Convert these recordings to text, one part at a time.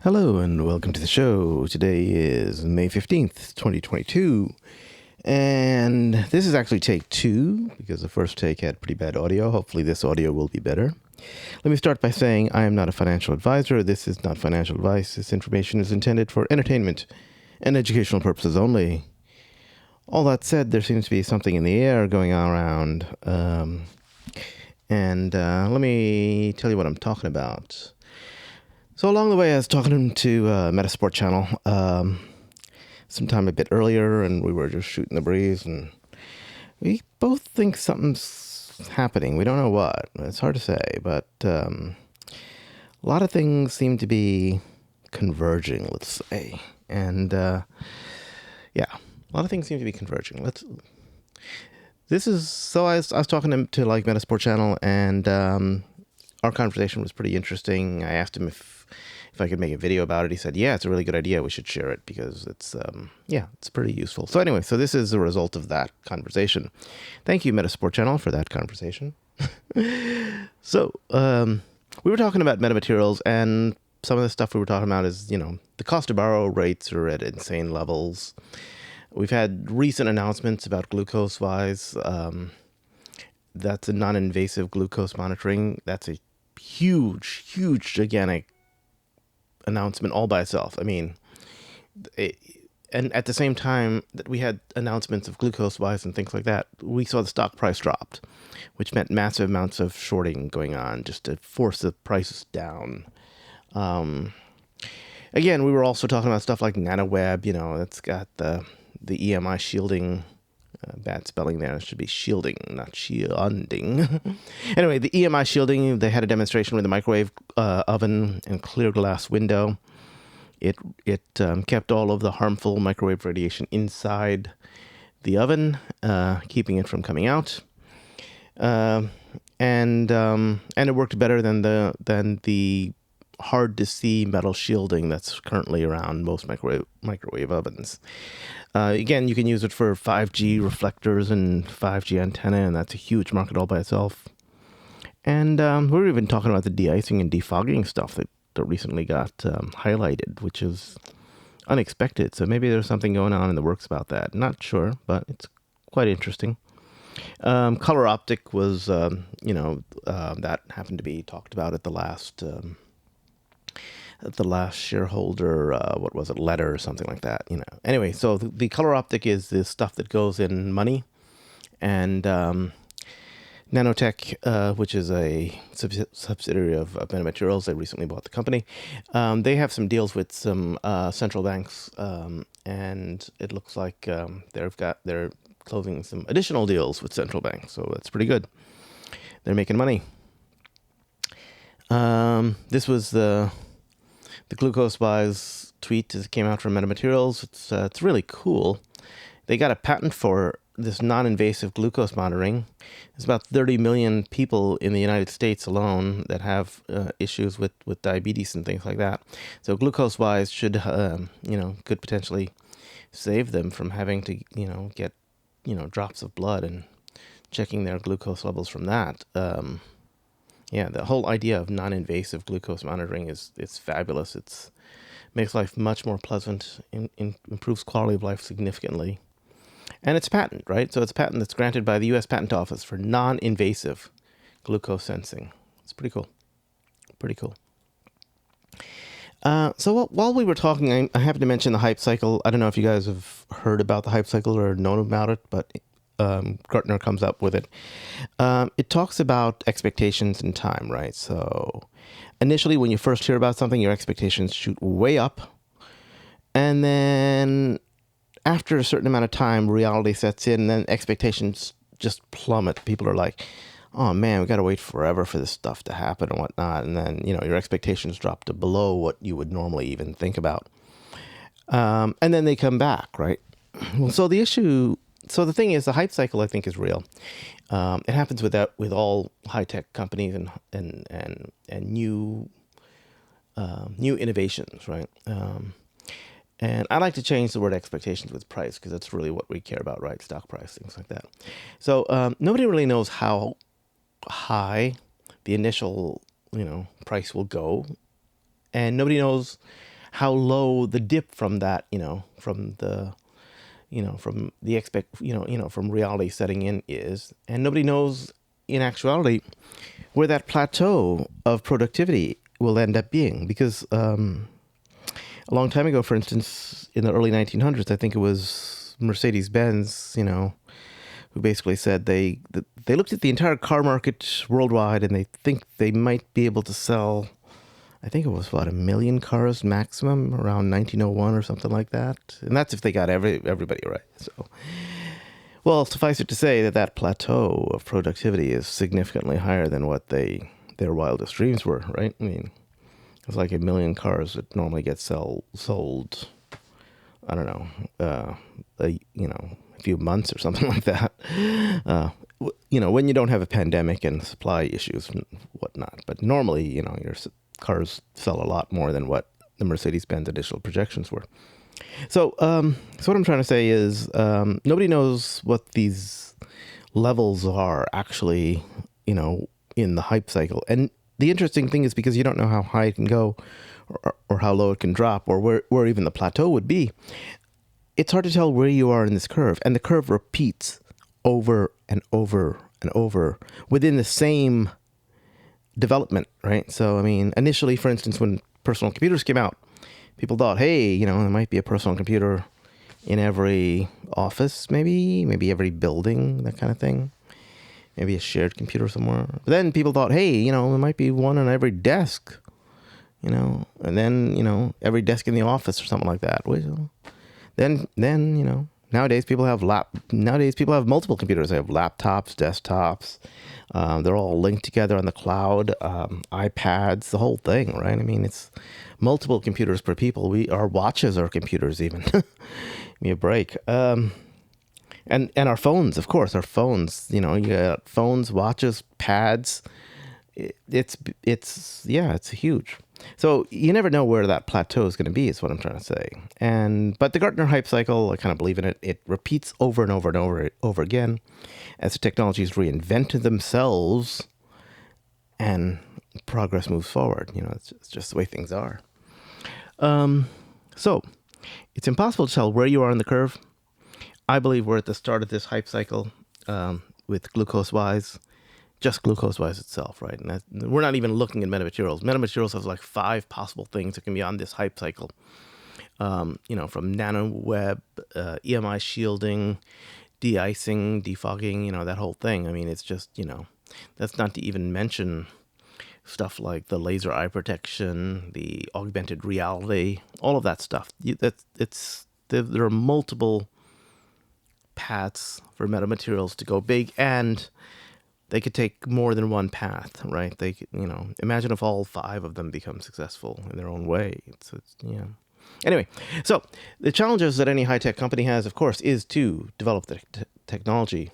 Hello and welcome to the show. Today is May 15th, 2022. And this is actually take two because the first take had pretty bad audio. Hopefully this audio will be better. Let me start by saying I am not a financial advisor. This is not financial advice. This information is intended for entertainment and educational purposes only. All that said, there seems to be something in the air going on around. Let me tell you what I'm talking about. So along the way, I was talking to Metasport Channel sometime a bit earlier, and we were just shooting the breeze, and we both think something's happening. We don't know what. It's hard to say, but a lot of things seem to be converging, let's say. And a lot of things seem to be converging. So I was talking to like Metasport Channel, and our conversation was pretty interesting. I asked him if I could make a video about it. He said, yeah, it's a really good idea. We should share it because it's pretty useful. So anyway, so this is a result of that conversation. Thank you, Metasport Channel, for that conversation. So we were talking about metamaterials, and some of the stuff we were talking about is, the cost to borrow rates are at insane levels. We've had recent announcements about glucose-wise. That's a non-invasive glucose monitoring. That's a huge, gigantic announcement all by itself. I mean, and at the same time that we had announcements of glucose-wise and things like that, we saw the stock price dropped, which meant massive amounts of shorting going on just to force the prices down. Again, we were also talking about stuff like NanoWeb. It's got the EMI shielding. Bad spelling there. It should be shielding, not shielding. Anyway, the EMI shielding, they had a demonstration with a microwave oven and clear glass window. It kept all of the harmful microwave radiation inside the oven, keeping it from coming out. And it worked better than the hard to see metal shielding that's currently around most microwave ovens. Again, you can use it for 5G reflectors and 5G antenna, and that's a huge market all by itself. And we were even talking about the de-icing and defogging stuff that recently got highlighted, which is unexpected. So maybe there's something going on in the works about that. Not sure, but it's quite interesting. Color optic was, that happened to be talked about at the last shareholder, letter or something like that, Anyway, so the color optic is this stuff that goes in money. And Nanotech, which is a subsidiary of MetaMaterials, they recently bought the company. They have some deals with some central banks, and it looks like they're closing some additional deals with central banks, so that's pretty good. They're making money. This was the glucose-wise tweet that came out from MetaMaterials. It's really cool. They got a patent for this non-invasive glucose monitoring. There's about 30 million people in the United States alone that have issues with diabetes and things like that. So glucose-wise could potentially save them from having to, get, drops of blood and checking their glucose levels from that. The whole idea of non-invasive glucose monitoring is fabulous. It makes life much more pleasant, improves quality of life significantly. And it's patent, right? So it's a patent that's granted by the U.S. Patent Office for non-invasive glucose sensing. It's pretty cool. So while we were talking, I happened to mention the hype cycle. I don't know if you guys have heard about the hype cycle or known about it, but Gartner comes up with it. It talks about expectations in time, right? So initially, when you first hear about something, your expectations shoot way up. And then after a certain amount of time, reality sets in, and then expectations just plummet. People are like, oh man, we got to wait forever for this stuff to happen and whatnot. And then, your expectations drop to below what you would normally even think about. And then they come back, right? So the thing is, the hype cycle, I think, is real. It happens with all high-tech companies and new innovations, right? And I like to change the word expectations with price because that's really what we care about, right? Stock price, things like that. So nobody really knows how high the initial, price will go, and nobody knows how low the dip from that, from reality setting in is, and nobody knows in actuality where that plateau of productivity will end up being, because a long time ago, for instance, in the early 1900s, I think it was Mercedes-Benz, who basically said they looked at the entire car market worldwide, and they think they might be able to sell, I think it was, 1 million cars maximum around 1901 or something like that. And that's if they got everybody right. So, well, suffice it to say that plateau of productivity is significantly higher than what their wildest dreams were, right? I mean, it's like 1 million cars that normally get sold, I don't know, a few months or something like that. When you don't have a pandemic and supply issues and whatnot. But normally, your cars sell a lot more than what the Mercedes-Benz initial projections were. So what I'm trying to say is nobody knows what these levels are actually, in the hype cycle. And the interesting thing is, because you don't know how high it can go or how low it can drop, or where even the plateau would be, it's hard to tell where you are in this curve. And the curve repeats over and over and over within the same development, right? So, I mean, initially, for instance, when personal computers came out, people thought, hey, there might be a personal computer in every office, maybe every building, that kind of thing. Maybe a shared computer somewhere. But then people thought, hey, there might be one on every desk, and then, every desk in the office or something like that. Then, nowadays people have multiple computers. They have laptops, desktops. They're all linked together on the cloud, iPads, the whole thing, right? I mean, it's multiple computers per people. Our watches are computers even. Give me a break. And our phones, of course, you got phones, watches, pads. It's huge. So you never know where that plateau is going to be, is what I'm trying to say. But the Gartner Hype cycle, I kind of believe in it. It repeats over and over and over again as the technologies reinvented themselves and progress moves forward. It's just the way things are. So it's impossible to tell where you are in the curve. I believe we're at the start of this hype cycle with glucose-wise. Just glucose-wise itself, right? And we're not even looking at metamaterials. Metamaterials has like 5 possible things that can be on this hype cycle. From nanoweb, EMI shielding, de-icing, defogging, that whole thing. I mean, it's just, that's not to even mention stuff like the laser eye protection, the augmented reality, all of that stuff. There are multiple paths for metamaterials to go big, and they could take more than one path, right? They could, imagine if all 5 of them become successful in their own way. Anyway, so the challenges that any high-tech company has, of course, is to develop the technology,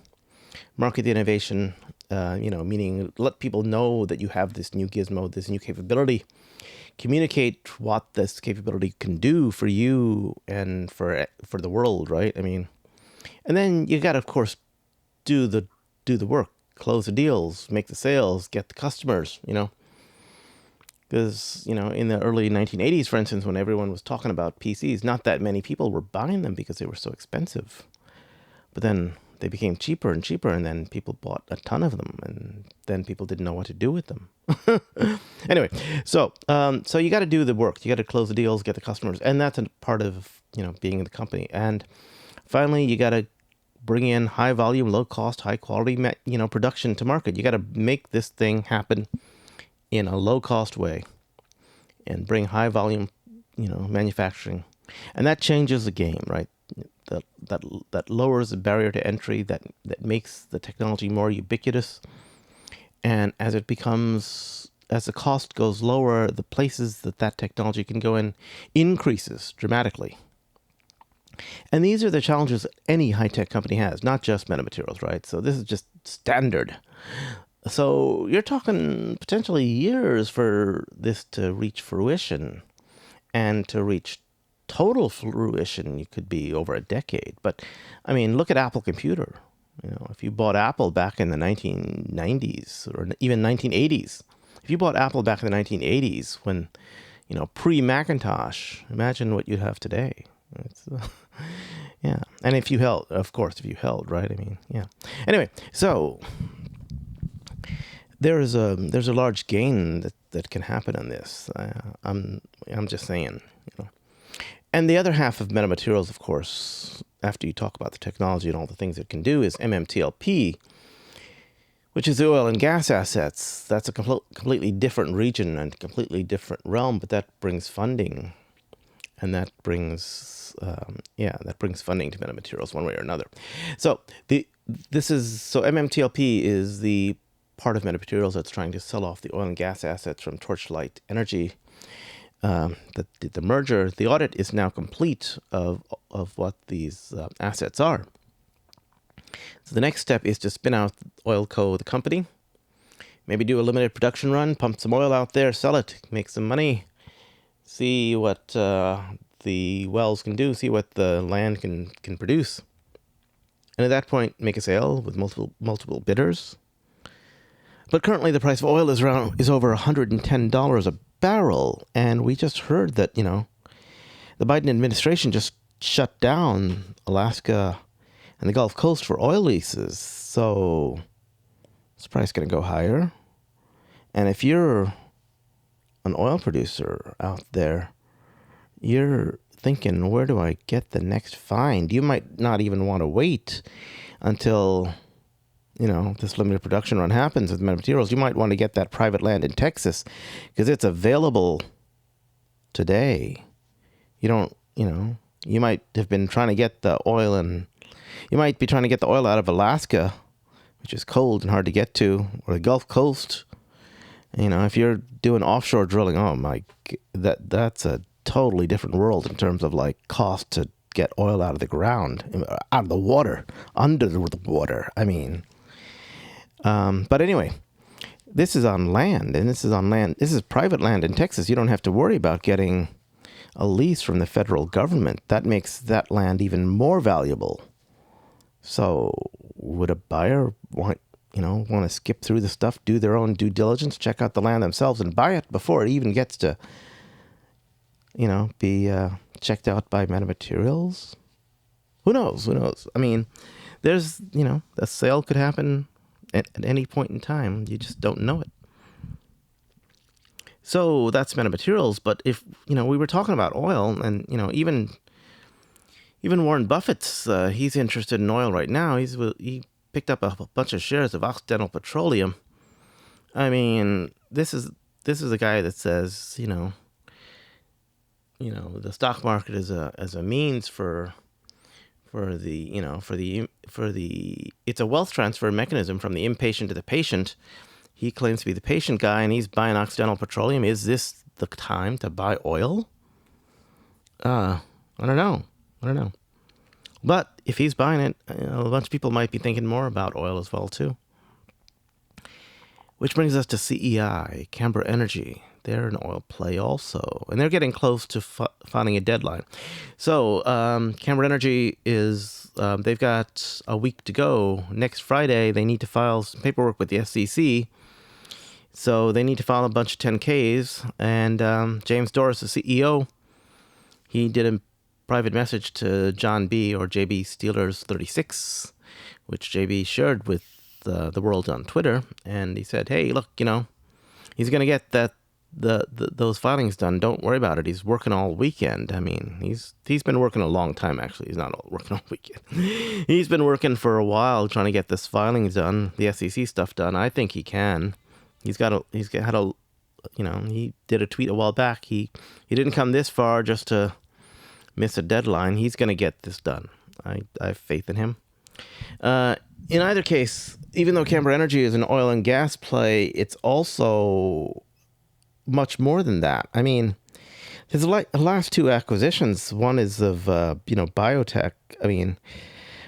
market the innovation, meaning let people know that you have this new gizmo, this new capability, communicate what this capability can do for you and for the world, right? I mean, and then you got to, of course, do the work, close the deals, make the sales, get the customers, because, in the early 1980s, for instance, when everyone was talking about PCs, not that many people were buying them because they were so expensive. But then they became cheaper and cheaper, and then people bought a ton of them, and then people didn't know what to do with them. Anyway, so you got to do the work. You got to close the deals, get the customers, and that's a part of, being in the company. And finally, you got to bring in high volume, low cost, high quality, production to market. You got to make this thing happen in a low cost way and bring high volume, manufacturing. And that changes the game, right? That lowers the barrier to entry, that makes the technology more ubiquitous. And as the cost goes lower, the places that technology can go in increases dramatically. And these are the challenges any high-tech company has, not just metamaterials, right? So this is just standard. So you're talking potentially years for this to reach fruition, and to reach total fruition, it could be over a decade. But I mean, look at Apple Computer. If you bought Apple back in the 1990s or even 1980s, if you bought Apple back in the 1980s when pre-Macintosh. Imagine what you'd have today. It's, yeah. And if you held, of course, right? I mean, yeah. Anyway, so there's a large gain that can happen on this. I'm just saying, And the other half of metamaterials, of course, after you talk about the technology and all the things it can do, is MMTLP, which is the oil and gas assets. That's a completely different region and completely different realm, but that brings funding, and that brings funding to metamaterials one way or another. So MMTLP is the part of metamaterials that's trying to sell off the oil and gas assets from Torchlight Energy. That did the merger. The audit is now complete of what these assets are. So the next step is to spin out Oilco, the company, maybe do a limited production run, pump some oil out there, sell it, make some money, see what the wells can do, see what the land can produce. And at that point, make a sale with multiple bidders. But currently the price of oil is over $110 a barrel. And we just heard that, the Biden administration just shut down Alaska and the Gulf Coast for oil leases. So is the price going to go higher? And if you're an oil producer out there, you're thinking, where do I get the next find? You might not even want to wait until, this limited production run happens with metamaterials. You might want to get that private land in Texas because it's available today. You might have been trying to get the oil you might be trying to get the oil out of Alaska, which is cold and hard to get to, or the Gulf Coast. If you're doing offshore drilling, that's a totally different world in terms of cost to get oil out of the ground, out of the water, under the water. But anyway, this is on land, and this is private land in Texas. You don't have to worry about getting a lease from the federal government. That makes that land even more valuable. So would a buyer want to skip through the stuff, do their own due diligence, check out the land themselves, and buy it before it even gets to, be checked out by metamaterials? Who knows? There's, a sale could happen at any point in time. You just don't know it. So that's metamaterials. But if, we were talking about oil and, even Warren Buffett's, he's interested in oil right now. He picked up a bunch of shares of Occidental Petroleum. This is a guy that says, the stock market is a means for it's a wealth transfer mechanism from the impatient to the patient. He claims to be the patient guy, and he's buying Occidental Petroleum. Is this the time to buy oil? I don't know. But if he's buying it, a bunch of people might be thinking more about oil as well, too. Which brings us to CEI, Camber Energy. They're an oil play also, and they're getting close to finding a deadline. So Camber Energy is, they've got a week to go. Next Friday, they need to file some paperwork with the SEC. So they need to file a bunch of 10Ks, and James Doris, the CEO, he did a private message to John B. or JB Steelers 36, which JB shared with the world on Twitter, and he said, "Hey, look, he's going to get those filings done. Don't worry about it. He's working all weekend. He's been working a long time. Actually, he's not working all weekend. He's been working for a while trying to get this filings done, the SEC stuff done. I think he can. He did a tweet a while back. He didn't come this far just to miss a deadline. He's going to get this done. I have faith in him. In either case, even though Camber Energy is an oil and gas play, it's also much more than that. There's the last two acquisitions. One is of biotech.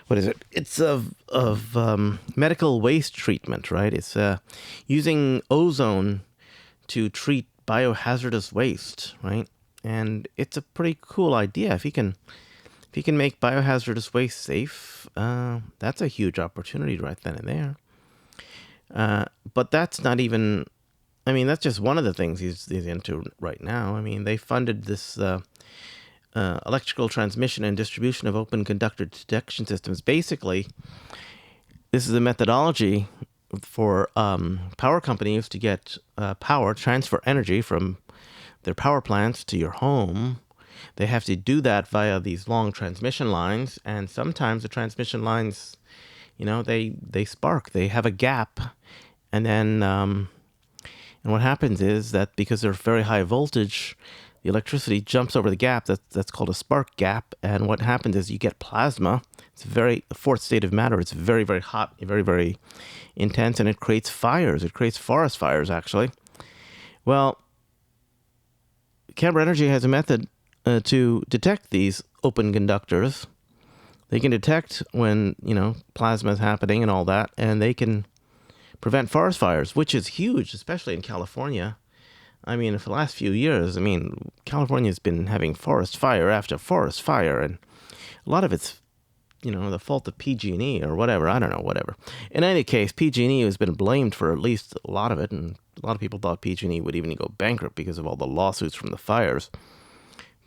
What is it? It's of medical waste treatment, right? It's using ozone to treat biohazardous waste, right? And it's a pretty cool idea. If he can make biohazardous waste safe, that's a huge opportunity right then and there. But that's not even. I mean, that's just one of the things he's into right now. I mean, they funded this electrical transmission and distribution of open conductor detection systems. Basically, this is a methodology for power companies to get power, transfer energy from their power plants to your home. They have to do that via these long transmission lines, and sometimes the transmission lines, they spark. They have a gap, and then and what happens is that because they're very high voltage, the electricity jumps over the gap. That's called a spark gap. And what happens is you get plasma. It's a fourth state of matter. It's very, very hot, very, very intense, and it creates fires. It creates forest fires, actually. Well, Camber Energy has a method to detect these open conductors. They can detect when, plasma is happening and all that, and they can prevent forest fires, which is huge, especially in California. I mean, for the last few years, California's been having forest fire after forest fire, and a lot of it's, the fault of PG&E or whatever. I don't know, whatever. In any case, PG&E has been blamed for at least a lot of it, and a lot of people thought PG&E would even go bankrupt because of all the lawsuits from the fires.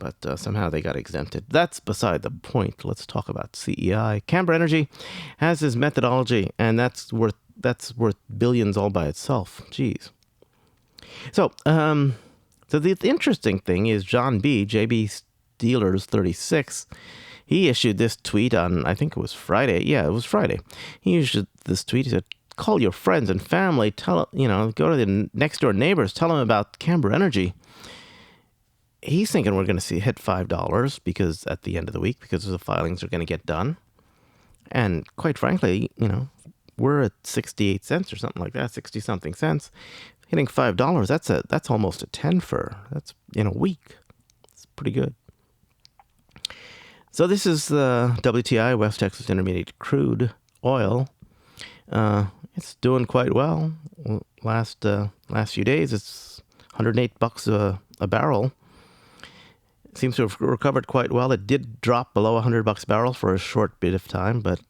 But somehow they got exempted. That's beside the point. Let's talk about CEI. Camber Energy has this methodology, and that's worth billions all by itself. Jeez. So the interesting thing is John B, JB Steelers 36, he issued this tweet on, I think it was Friday. Yeah, it was Friday. He issued this tweet. He said, call your friends and family, go to the next door neighbors, tell them about Camber Energy. He's thinking we're going to hit $5 because at the end of the week, because the filings are going to get done. And quite frankly, we're at 68 cents or something like that, 60 something cents. Hitting $5, that's almost a 10 that's in a week. It's pretty good. So this is the WTI, West Texas Intermediate Crude Oil. It's doing quite well. Last few days, it's $108 a barrel. It seems to have recovered quite well. It did drop below $100 a barrel for a short bit of time, but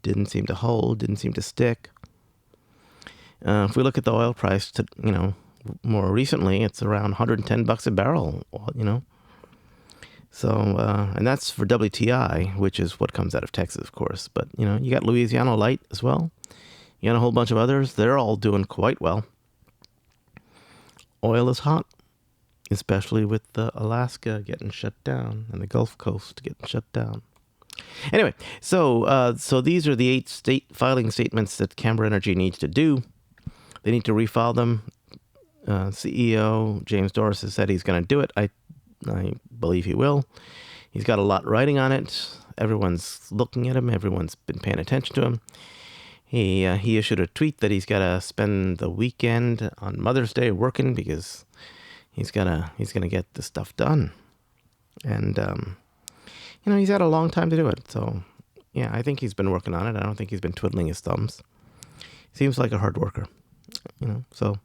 didn't seem to hold, didn't seem to stick. If we look at the oil price, more recently, it's around $110 a barrel, So, and that's for WTI, which is what comes out of Texas, of course. But, you got Louisiana Light as well. You got a whole bunch of others. They're all doing quite well. Oil is hot, especially with Alaska getting shut down and the Gulf Coast getting shut down. Anyway, so these are the 8 state filing statements that Camber Energy needs to do. They need to refile them. CEO James Doris has said he's going to do it. I believe he will. He's got a lot writing on it. Everyone's looking at him. Everyone's been paying attention to him. He issued a tweet that he's got to spend the weekend on Mother's Day working because he's gonna get this stuff done. And he's had a long time to do it. So yeah, I think he's been working on it. I don't think he's been twiddling his thumbs. Seems like a hard worker. So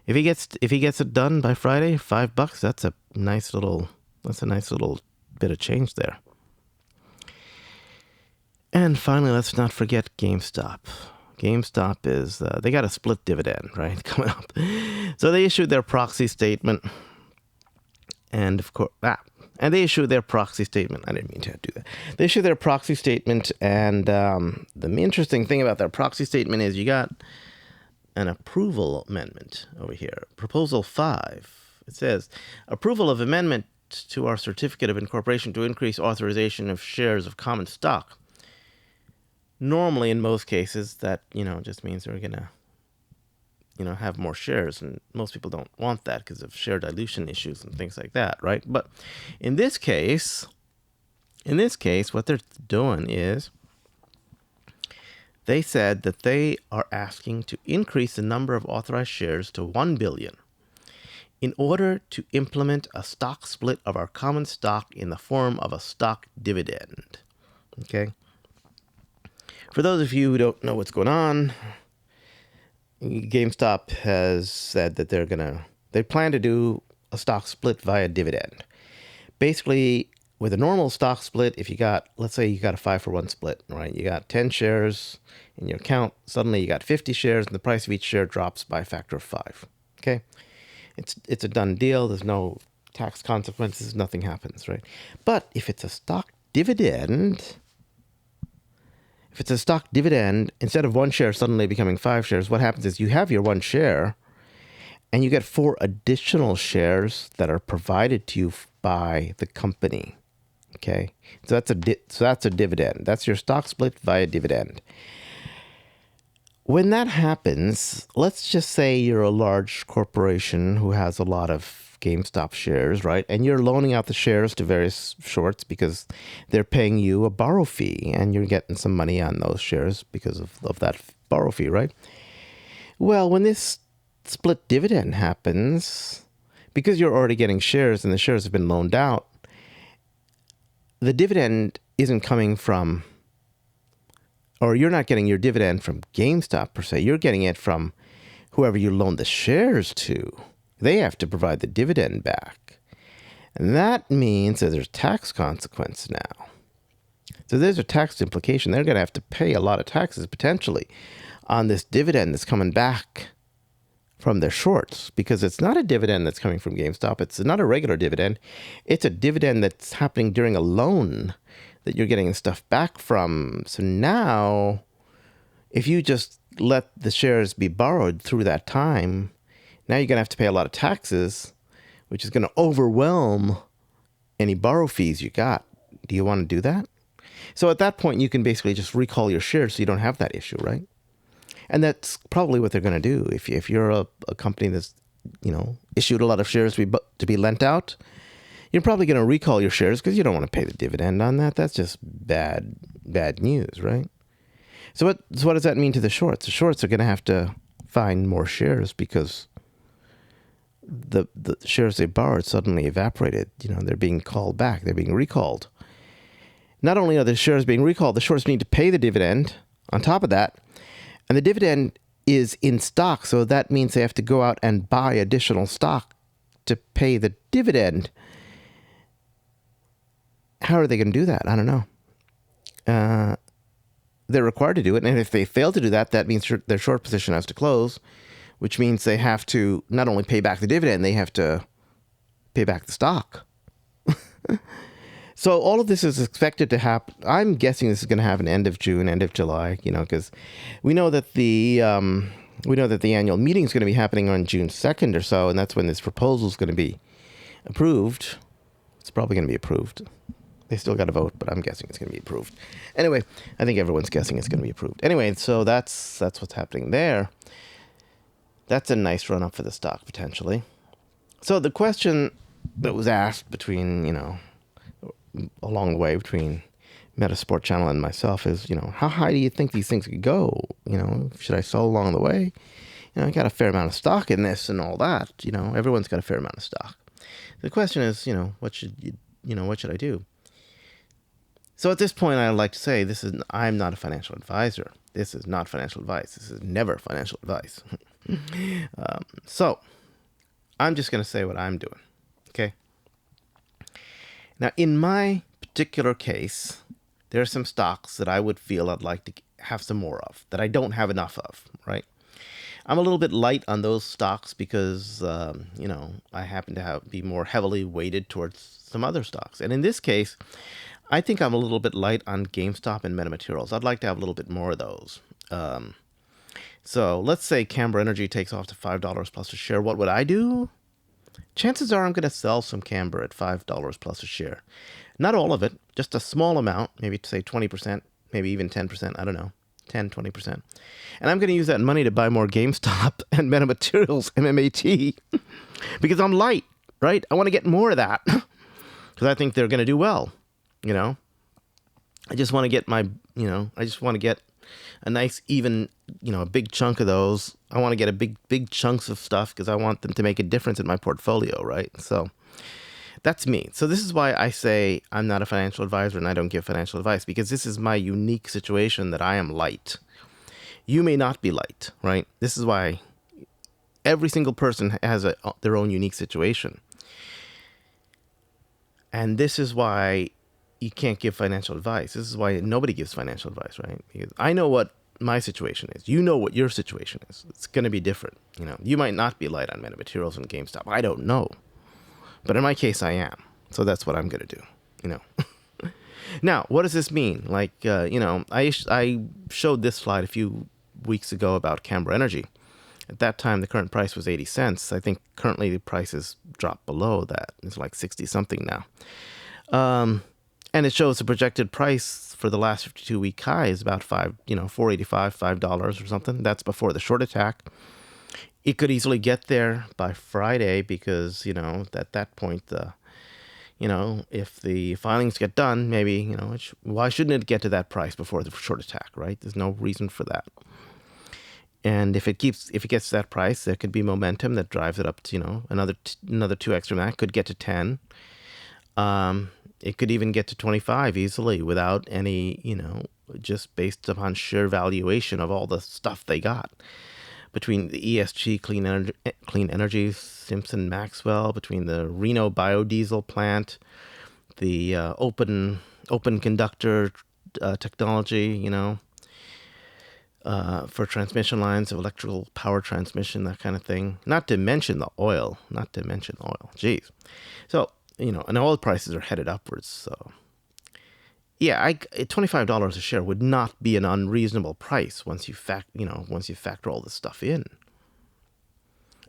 if he gets it done by Friday, $5, that's a nice little bit of change there. And finally, let's not forget GameStop. GameStop is they got a split dividend, right, coming up. So they issued their proxy statement, and of course, they issued their proxy statement. I didn't mean to do that. They issued their proxy statement, and the interesting thing about their proxy statement is you got an approval amendment over here. Proposal 5. It says, approval of amendment to our certificate of incorporation to increase authorization of shares of common stock. Normally, in most cases, that, just means we're going to, have more shares. And most people don't want that because of share dilution issues and things like that, right? But in this case, what they're doing is they said that they are asking to increase the number of authorized shares to 1 billion in order to implement a stock split of our common stock in the form of a stock dividend. Okay? For those of you who don't know what's going on, GameStop has said that they plan to do a stock split via dividend. Basically, with a normal stock split, let's say you got a 5-for-1 split, right? You got 10 shares in your account, suddenly you got 50 shares, and the price of each share drops by a factor of 5. Okay, it's a done deal. There's no tax consequences. Nothing happens, right? But if it's a stock dividend, instead of one share suddenly becoming 5 shares, what happens is you have your 1 share, and you get 4 additional shares that are provided to you by the company. Okay, so that's a dividend. That's your stock split via dividend. When that happens, let's just say you're a large corporation who has a lot of GameStop shares, right? And you're loaning out the shares to various shorts because they're paying you a borrow fee, and you're getting some money on those shares because of that borrow fee, right? Well, when this split dividend happens, because you're already getting shares and the shares have been loaned out, the dividend isn't coming from, or you're not getting your dividend from GameStop per se. You're getting it from whoever you loaned the shares to. They have to provide the dividend back. And that means that there's tax consequence now. So there's a tax implication. They're going to have to pay a lot of taxes potentially on this dividend that's coming back from their shorts, because it's not a dividend that's coming from GameStop. It's not a regular dividend. It's a dividend that's happening during a loan that you're getting stuff back from. So now, if you just let the shares be borrowed through that time, now you're going to have to pay a lot of taxes, which is going to overwhelm any borrow fees you got. Do you want to do that? So at that point, you can basically just recall your shares so you don't have that issue, right? And that's probably what they're going to do. If you're a company that's, issued a lot of shares to be lent out, you're probably going to recall your shares because you don't want to pay the dividend on that. That's just bad news, right? So what does that mean to the shorts? The shorts are going to have to find more shares because the shares they borrowed suddenly evaporated. They're being called back. They're being recalled. Not only are the shares being recalled, the shorts need to pay the dividend on top of that. And the dividend is in stock, so that means they have to go out and buy additional stock to pay the dividend. How are they going to do that? I don't know. They're required to do it, and if they fail to do that, that means their short position has to close, which means they have to not only pay back the dividend, they have to pay back the stock. So all of this is expected to happen. I'm guessing this is going to happen end of June, end of July, because we know that the annual meeting is going to be happening on June 2nd or so, and that's when this proposal is going to be approved. It's probably going to be approved. They still got to vote, but I'm guessing it's going to be approved. Anyway, I think everyone's guessing it's going to be approved. Anyway, so that's what's happening there. That's a nice run up for the stock potentially. So the question that was asked along the way between Metasport Channel and myself is, how high do you think these things could go? Should I sell along the way? I got a fair amount of stock in this and all that. Everyone's got a fair amount of stock. The question is, what should I do? So at this point, I'd like to say I'm not a financial advisor. This is not financial advice. This is never financial advice. So I'm just going to say what I'm doing. Okay. Now, in my particular case, there are some stocks that I would feel I'd like to have some more of that I don't have enough of, right? I'm a little bit light on those stocks because, I happen to be more heavily weighted towards some other stocks. And in this case, I think I'm a little bit light on GameStop and MetaMaterials. I'd like to have a little bit more of those. So let's say Camber Energy takes off to $5 plus a share. What would I do? Chances are I'm going to sell some Camber at $5 plus a share. Not all of it, just a small amount, maybe say 20%, maybe even 10%, I don't know, 10, 20%. And I'm going to use that money to buy more GameStop and MetaMaterials, MMAT, because I'm light, right? I want to get more of that because I think they're going to do well, I just want to get a nice, even, a big chunk of those. I want to get a big chunks of stuff because I want them to make a difference in my portfolio, right? So that's me. So this is why I say I'm not a financial advisor and I don't give financial advice, because this is my unique situation that I am light. You may not be light, right? This is why every single person has their own unique situation. And this is why you can't give financial advice. This is why nobody gives financial advice, right? Because I know what my situation is. You know what your situation is. It's going to be different. You might not be light on metamaterials and GameStop. I don't know. But in my case, I am. So that's what I'm going to do. Now, what does this mean? Like, I showed this slide a few weeks ago about Camber Energy. At that time, the current price was 80 cents. I think currently the price has dropped below that. It's like 60 something now. And it shows the projected price for the last 52-week high is about $4.85, $5 or something. That's before the short attack. It could easily get there by Friday because, at that point, if the filings get done, maybe, why shouldn't it get to that price before the short attack, right? There's no reason for that. And if it gets to that price, there could be momentum that drives it up to, another 2x from that. Could get to 10. It could even get to 25 easily without any, just based upon sheer valuation of all the stuff they got. Between the ESG Clean Energy, Simpson Maxwell, between the Reno biodiesel plant, the open conductor technology, for transmission lines of electrical power transmission, that kind of thing. Not to mention the oil. Jeez. So, and oil prices are headed upwards. So, yeah, $25 a share would not be an unreasonable price once you factor all this stuff in.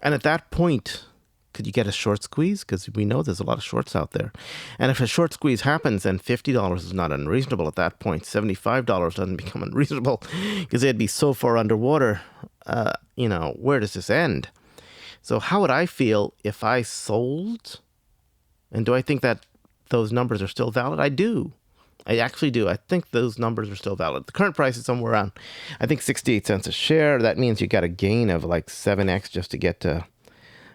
And at that point, could you get a short squeeze? Because we know there's a lot of shorts out there. And if a short squeeze happens, then $50 is not unreasonable at that point. $75 doesn't become unreasonable because they'd be so far underwater. Where does this end? So how would I feel if I sold? And do I think that those numbers are still valid? I do. I actually do. I think those numbers are still valid. The current price is somewhere around, I think, 68 cents a share. That means you got a gain of like 7x just to get to,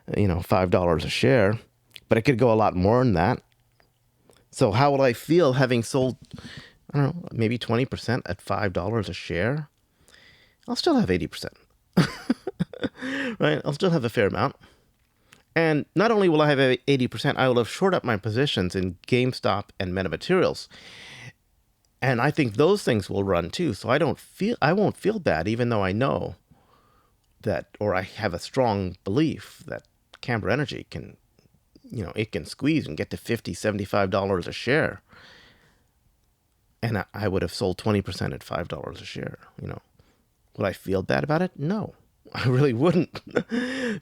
$5 a share. But it could go a lot more than that. So how will I feel having sold, I don't know, maybe 20% at $5 a share? I'll still have 80%. Right? I'll still have a fair amount. And not only will I have 80%, I will have shored up my positions in GameStop and metamaterials. And I think those things will run too. So I won't feel bad, even though I know that, or I have a strong belief that Camber Energy can, it can squeeze and get to $50, $75 a share. And I would have sold 20% at $5 a share. Would I feel bad about it? No, I really wouldn't.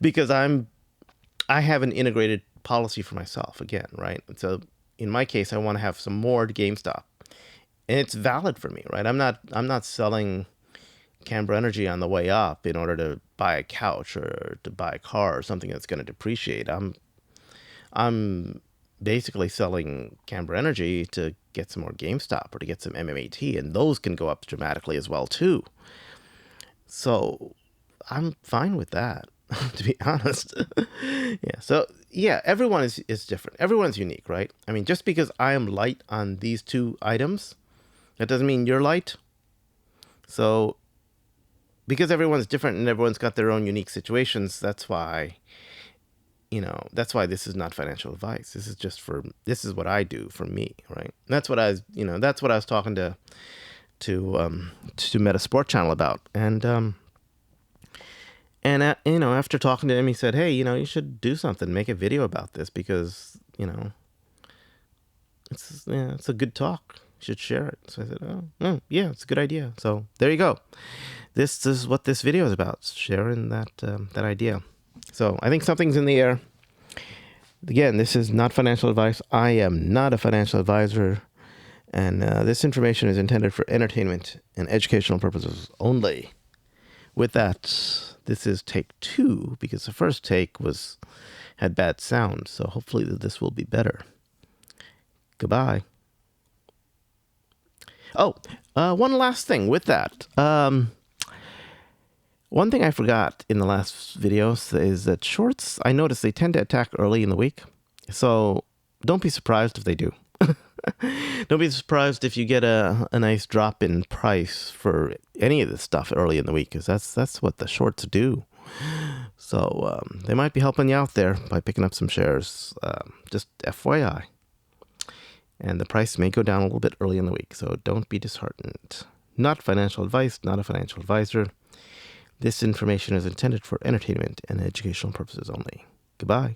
Because I have an integrated policy for myself again, right? So in my case, I want to have some more GameStop. And it's valid for me, right? I'm not selling Camber Energy on the way up in order to buy a couch or to buy a car or something that's going to depreciate. I'm basically selling Camber Energy to get some more GameStop or to get some MMAT, and those can go up dramatically as well too. So I'm fine with that, to be honest. Yeah. So yeah, everyone is different. Everyone's unique, right? I mean, just because I am light on these two items, that doesn't mean you're light. So because everyone's different and everyone's got their own unique situations, that's why this is not financial advice. This is what I do for me, right? And that's what I was talking to Meta Sport Channel about. And after talking to him, he said, hey, you should do something, make a video about this because, it's a good talk. You should share it. So I said, oh, yeah, it's a good idea. So there you go. This is what this video is about, sharing that idea. So I think something's in the air. Again, this is not financial advice. I am not a financial advisor. And this information is intended for entertainment and educational purposes only. With that, this is take 2 because the first take had bad sound. So hopefully this will be better. Goodbye. Oh, one last thing with that. One thing I forgot in the last videos is that shorts, I noticed they tend to attack early in the week. So don't be surprised if they do. Don't be surprised if you get a nice drop in price for any of this stuff early in the week, because that's what the shorts do. So they might be helping you out there by picking up some shares. Just FYI. And the price may go down a little bit early in the week, so don't be disheartened. Not financial advice, not a financial advisor. This information is intended for entertainment and educational purposes only. Goodbye.